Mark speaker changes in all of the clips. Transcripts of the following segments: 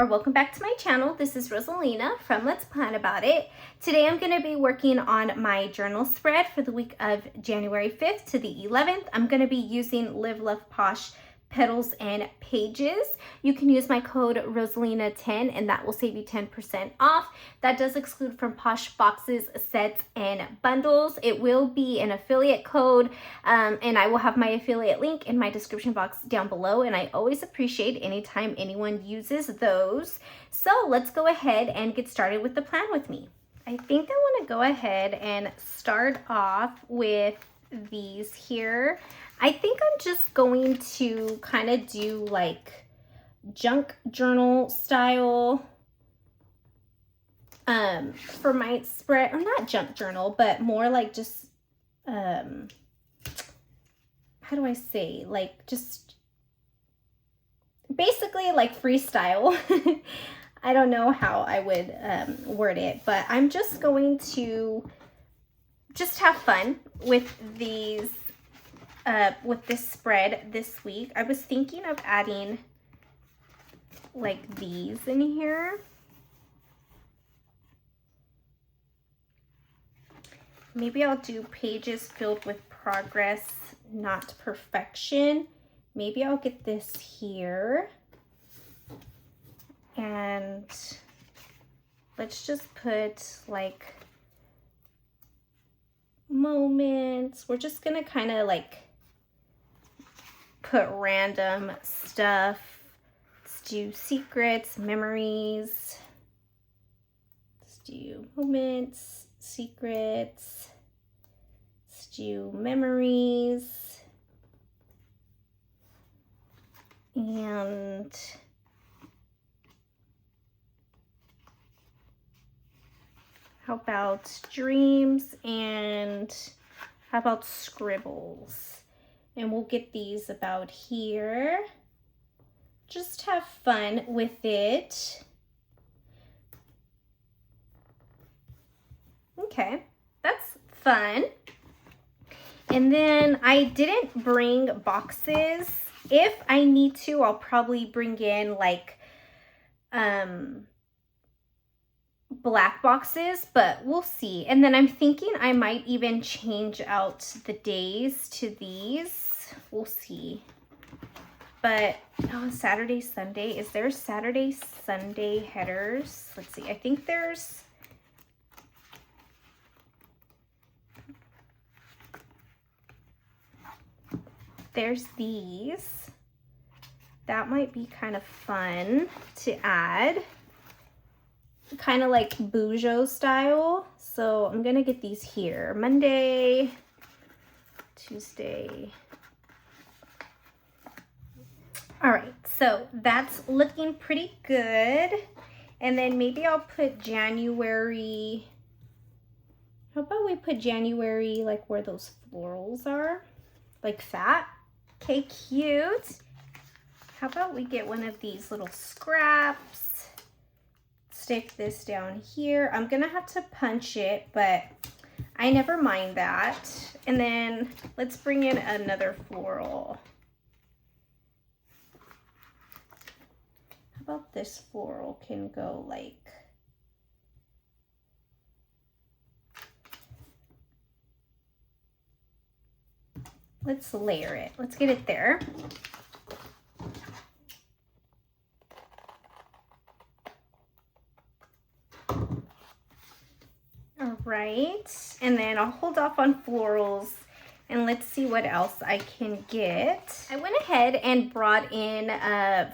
Speaker 1: welcome back to my channel. This is Rosalina from Let's Plan About It. Today I'm going to be working on my journal spread for the week of January 5th to the 11th. I'm going to be using Live Love Posh petals and pages. You can use my code Rosalina10 and that will save you 10% off. That does exclude from Posh boxes, sets, and bundles. It will be an affiliate code and I will have my affiliate link in my description box down below, and I always appreciate anytime anyone uses those. So let's go ahead and get started with the plan with me. I think I want to go ahead and start off with these here. I think I'm just going to kind of do like junk journal style for my spread, or not junk journal, but more like just how do I say, like just basically like freestyle. I don't know how I would word it, but I'm just going to just have fun with these with this spread this week. I was thinking of adding like these in here. Maybe I'll do pages filled with progress, not perfection. Maybe I'll get this here. And let's just put like moments. We're just gonna kind of like put random stuff. Let's do secrets, memories. Let's do moments, secrets. Let's do memories. And how about dreams, and how about scribbles? And we'll get these about here. Just have fun with it. Okay, that's fun. And then I didn't bring boxes. If I need to, I'll probably bring in like black boxes, but we'll see. And then I'm thinking I might even change out the days to these. We'll see. But oh, Saturday, Sunday. Is there Saturday, Sunday headers? Let's see. I think there's these. That might be kind of fun to add. Kind of like Bujo style. So I'm gonna get these here. Monday, Tuesday. All right, so that's looking pretty good. And then maybe I'll put January. How about we put January like where those florals are? Like that. Okay, cute. How about we get one of these little scraps? Stick this down here. I'm gonna have to punch it, but I never mind that. And then let's bring in another floral. How about this floral can go like, let's layer it. Let's get it there. All right, and then I'll hold off on florals and let's see what else I can get. I went ahead and brought in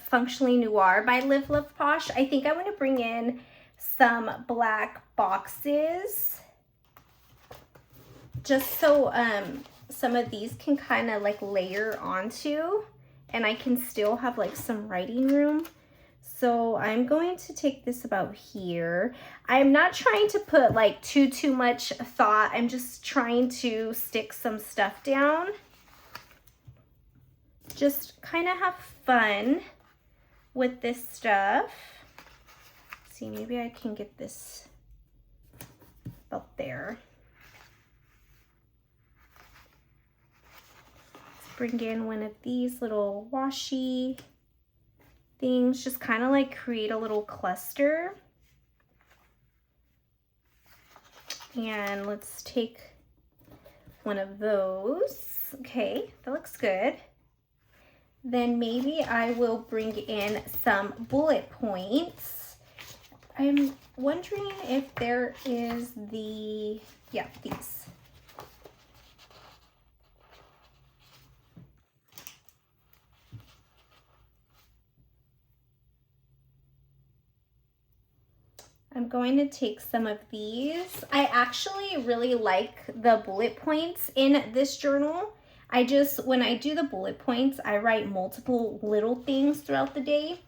Speaker 1: Functionally Noir by Live Love Posh. I think I want to bring in some black boxes just so some of these can kind of like layer onto, and I can still have like some writing room. So I'm going to take this about here. I'm not trying to put like too much thought. I'm just trying to stick some stuff down. Just kind of have fun with this stuff. Let's see, maybe I can get this about there. Let's bring in one of these little washi things, just kind of like create a little cluster. And let's take one of those. Okay, that looks good. Then maybe I will bring in some bullet points. I'm wondering if there is the, yeah, these. I'm going to take some of these. I actually really like the bullet points in this journal. When I do the bullet points, I write multiple little things throughout the day,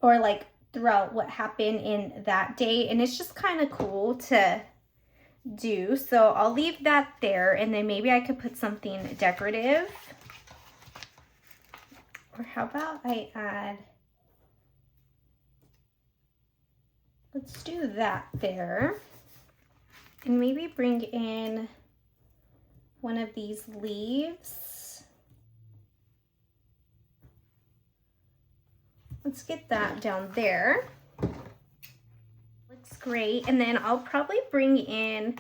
Speaker 1: or like throughout what happened in that day. And it's just kind of cool to do. So I'll leave that there, and then maybe I could put something decorative. Or how about I add, let's do that there. And maybe bring in one of these leaves. Let's get that down there. Looks great. And then I'll probably bring in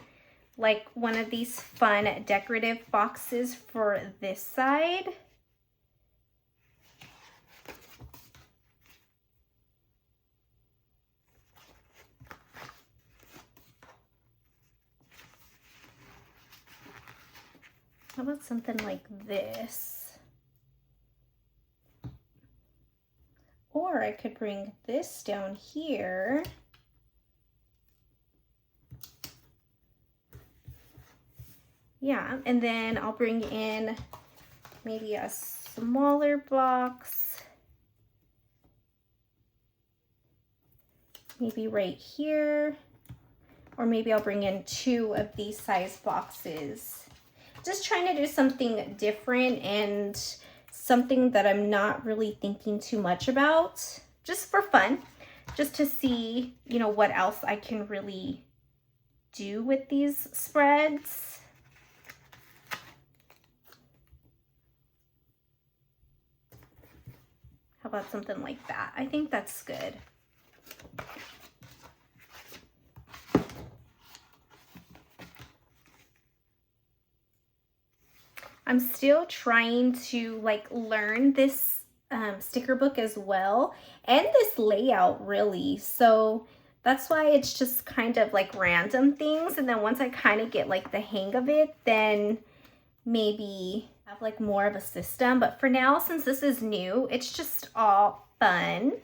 Speaker 1: like one of these fun decorative boxes for this side. How about something like this? Or I could bring this down here. Yeah, and then I'll bring in maybe a smaller box. Maybe right here. Or maybe I'll bring in 2 of these size boxes. Just trying to do something different and something that I'm not really thinking too much about, just for fun, just to see, you know, what else I can really do with these spreads. How about something like that? I think that's good. I'm still trying to like learn this sticker book as well, and this layout really. So that's why it's just kind of like random things. And then once I kind of get like the hang of it, then maybe have like more of a system. But for now, since this is new, it's just all fun.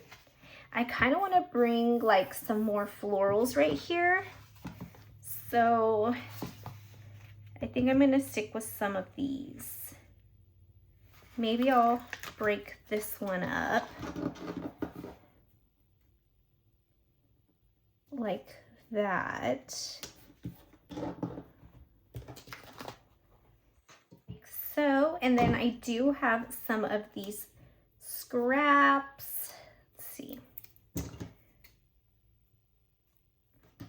Speaker 1: I kind of want to bring like some more florals right here. So I think I'm gonna stick with some of these. Maybe I'll break this one up like that. Like so, and then I do have some of these scraps. Let's see.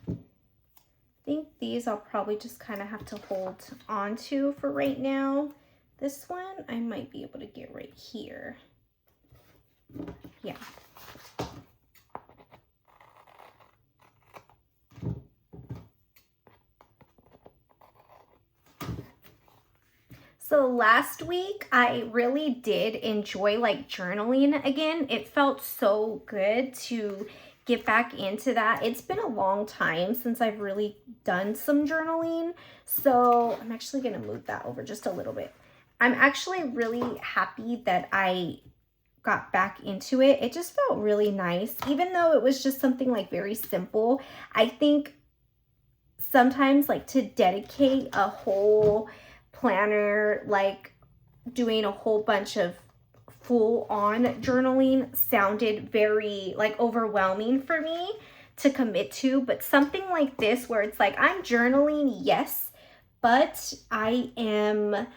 Speaker 1: I think these I'll probably just kind of have to hold on to for right now. This one I might be able to get right here. Yeah. So last week I really did enjoy like journaling again. It felt so good to get back into that. It's been a long time since I've really done some journaling. So I'm actually gonna move that over just a little bit. I'm actually really happy that I got back into it. It just felt really nice. Even though it was just something like very simple, I think sometimes like to dedicate a whole planner, like doing a whole bunch of full-on journaling sounded very like overwhelming for me to commit to. But something like this where it's like I'm journaling, yes, but I am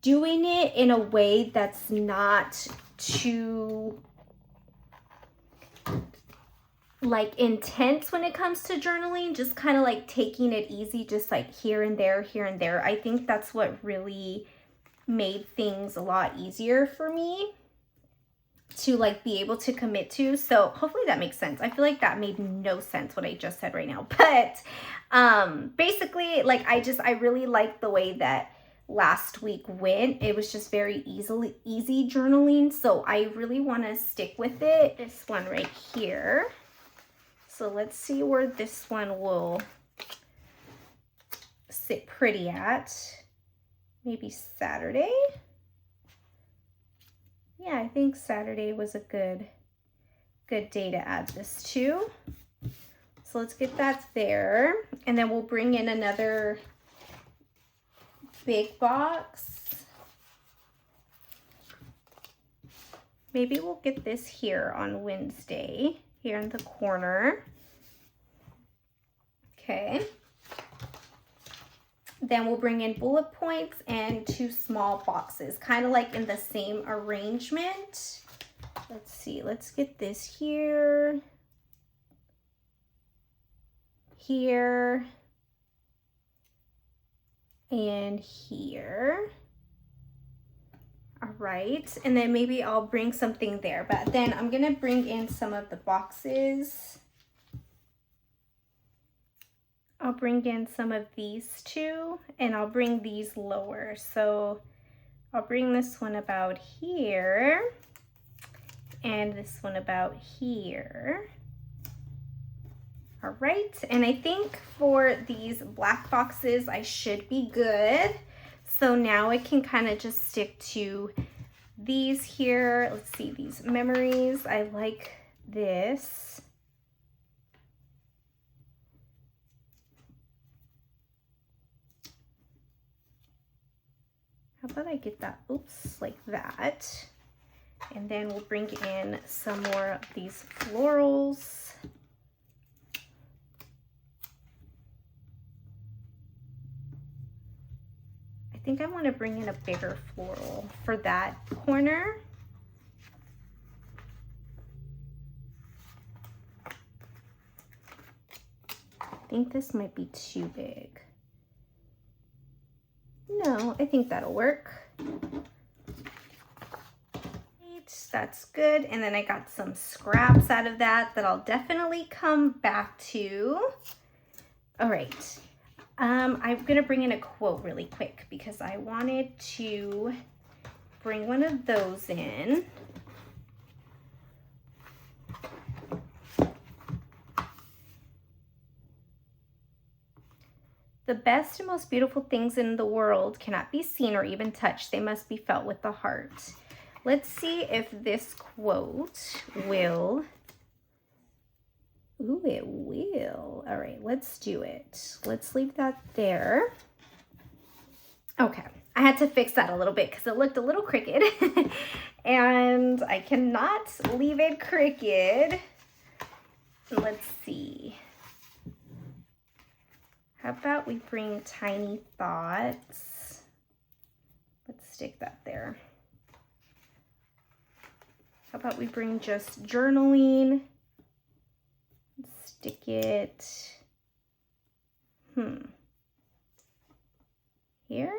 Speaker 1: doing it in a way that's not too like intense when it comes to journaling, just kind of like taking it easy, just like here and there, here and there. I think that's what really made things a lot easier for me to like be able to commit to. So hopefully that makes sense. I feel like that made no sense what I just said right now, but basically, like I really like the way that last week went. It was just very easy journaling, so I really want to stick with it. This one right here, so let's see where this one will sit pretty at. Maybe Saturday. Yeah, I think Saturday was a good day to add this to. So let's get that there. And then we'll bring in another big box. Maybe we'll get this here on Wednesday, here in the corner. Okay. Then we'll bring in bullet points and 2 small boxes, kind of like in the same arrangement. Let's see, let's get this here, here, and here. All right, and then maybe I'll bring something there, but then I'm gonna bring in some of the boxes. I'll bring in some of these 2, and I'll bring these lower. So I'll bring this one about here, and this one about here. All right, and I think for these black boxes, I should be good. So now I can kind of just stick to these here. Let's see, these memories. I like this. How about I get that, oops, like that. And then we'll bring in some more of these florals. I think I want to bring in a bigger floral for that corner. I think this might be too big. No, I think that'll work. That's good. And then I got some scraps out of that I'll definitely come back to. All right. I'm gonna bring in a quote really quick because I wanted to bring one of those in. The best and most beautiful things in the world cannot be seen or even touched. They must be felt with the heart. Let's see if this quote will. Ooh, it will. All right, let's do it. Let's leave that there. Okay, I had to fix that a little bit because it looked a little crooked. And I cannot leave it crooked. Let's see. How about we bring tiny thoughts? Let's stick that there. How about we bring just journaling? Stick it, here?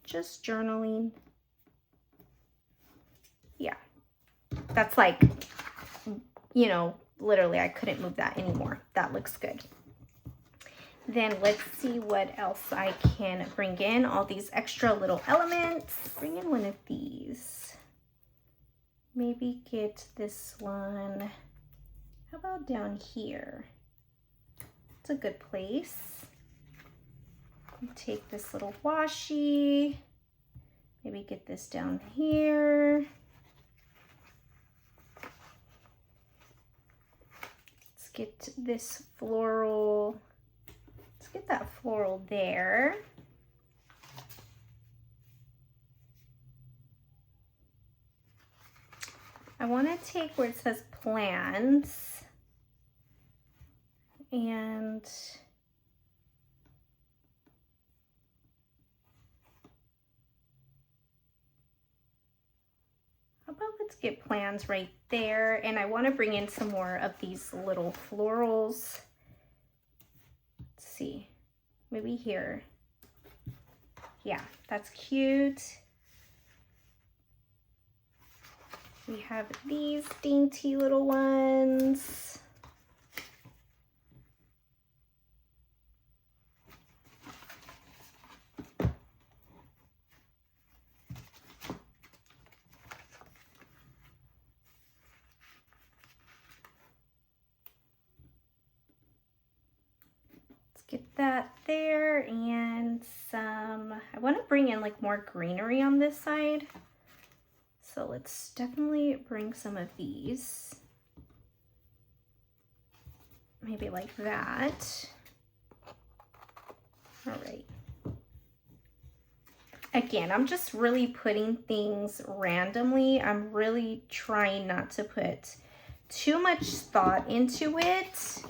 Speaker 1: Just journaling. Yeah, that's like, you know, literally I couldn't move that anymore. That looks good. Then let's see what else I can bring in. All these extra little elements. Bring in one of these. Maybe get this one. How about down here? It's a good place. Take this little washi. Maybe get this down here. Let's get this floral. Let's get that floral there. I want to take where it says plans and how about let's get plans right there, and I want to bring in some more of these little florals. Let's see, maybe here, Yeah, that's cute. We have these dainty little ones. Get that there, and some, I want to bring in like more greenery on this side. So let's definitely bring some of these. Maybe like that. All right. Again, I'm just really putting things randomly. I'm really trying not to put too much thought into it.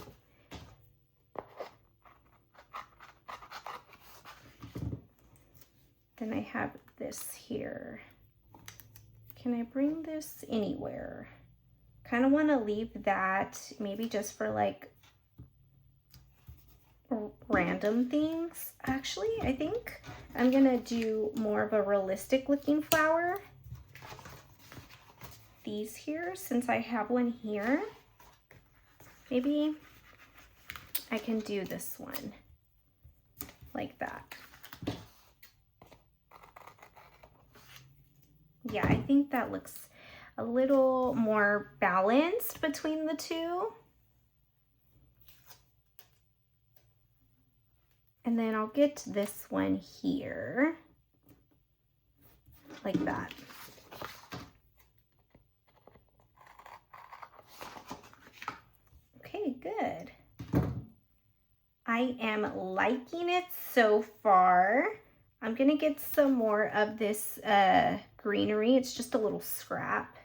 Speaker 1: Then I have this here. Can I bring this anywhere? Kind of want to leave that maybe just for like random things. Actually, I think I'm gonna do more of a realistic looking flower. These here, since I have one here, maybe I can do this one like that. Yeah, I think that looks a little more balanced between the two. And then I'll get this one here, like that. Okay, good. I am liking it so far. I'm gonna get some more of this greenery. It's just a little scrap.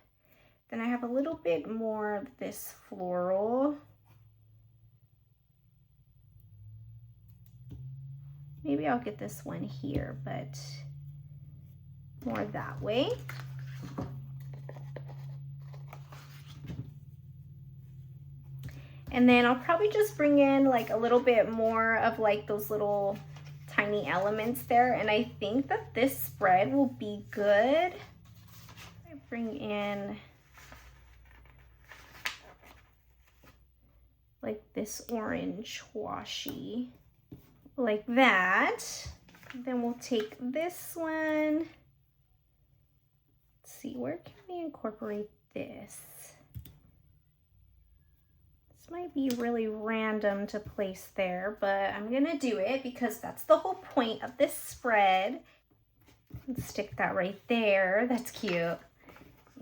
Speaker 1: Then I have a little bit more of this floral. Maybe I'll get this one here, but more that way. And then I'll probably just bring in like a little bit more of like those little tiny elements there. And I think that this spread will be good. I bring in like this orange washi, like that. Then we'll take this one. Let's see, where can we incorporate this? This might be really random to place there, but I'm gonna do it because that's the whole point of this spread. Let's stick that right there. That's cute.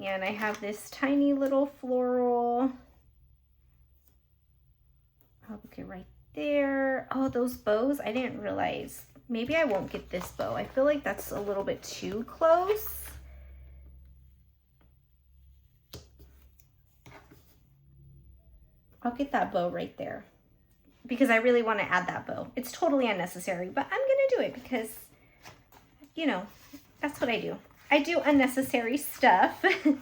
Speaker 1: And I have this tiny little floral. I'll put it right there. Oh, those bows, I didn't realize. Maybe I won't get this bow. I feel like that's a little bit too close. I'll get that bow right there because I really want to add that bow. It's totally unnecessary, but I'm gonna do it because, you know, that's what I do. I do unnecessary stuff. Let's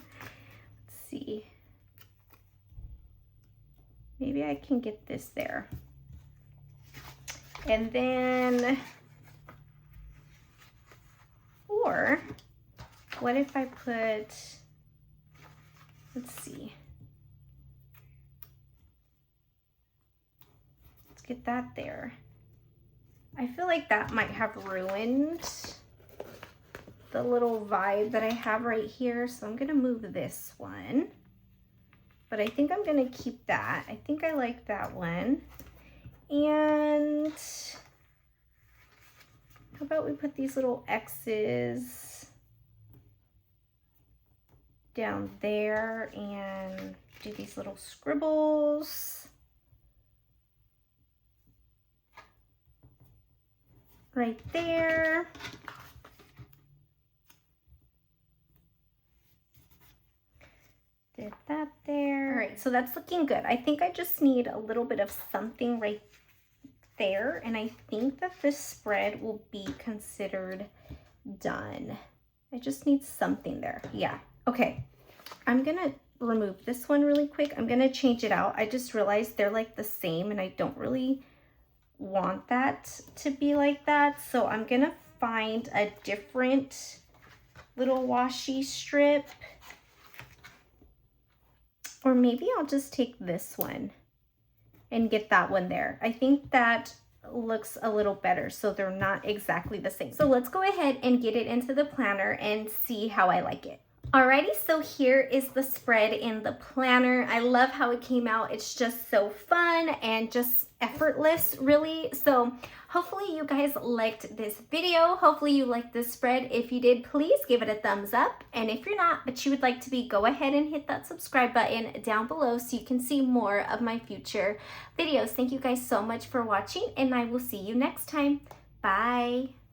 Speaker 1: see. Maybe I can get this there. And then, or what if I put, let's see. Let's get that there. I feel like that might have ruined the little vibe that I have right here. So I'm gonna move this one. But I think I'm gonna keep that. I think I like that one. And how about we put these little X's down there and do these little scribbles right there. Did that there. All right, so that's looking good. I think I just need a little bit of something right there, and I think that this spread will be considered done. I just need something there. Yeah, okay. I'm gonna remove this one really quick. I'm gonna change it out. I just realized they're like the same, and I don't really want that to be like that, so I'm gonna find a different little washi strip. Or maybe I'll just take this one and get that one there. I think that looks a little better, so they're not exactly the same. So let's go ahead and get it into the planner and see how I like it. Alrighty, so here is the spread in the planner. I love how it came out. It's just so fun and just effortless, really. So hopefully you guys liked this video. Hopefully you liked this spread. If you did, please give it a thumbs up. And if you're not, but you would like to be, go ahead and hit that subscribe button down below so you can see more of my future videos. Thank you guys so much for watching, and I will see you next time. Bye.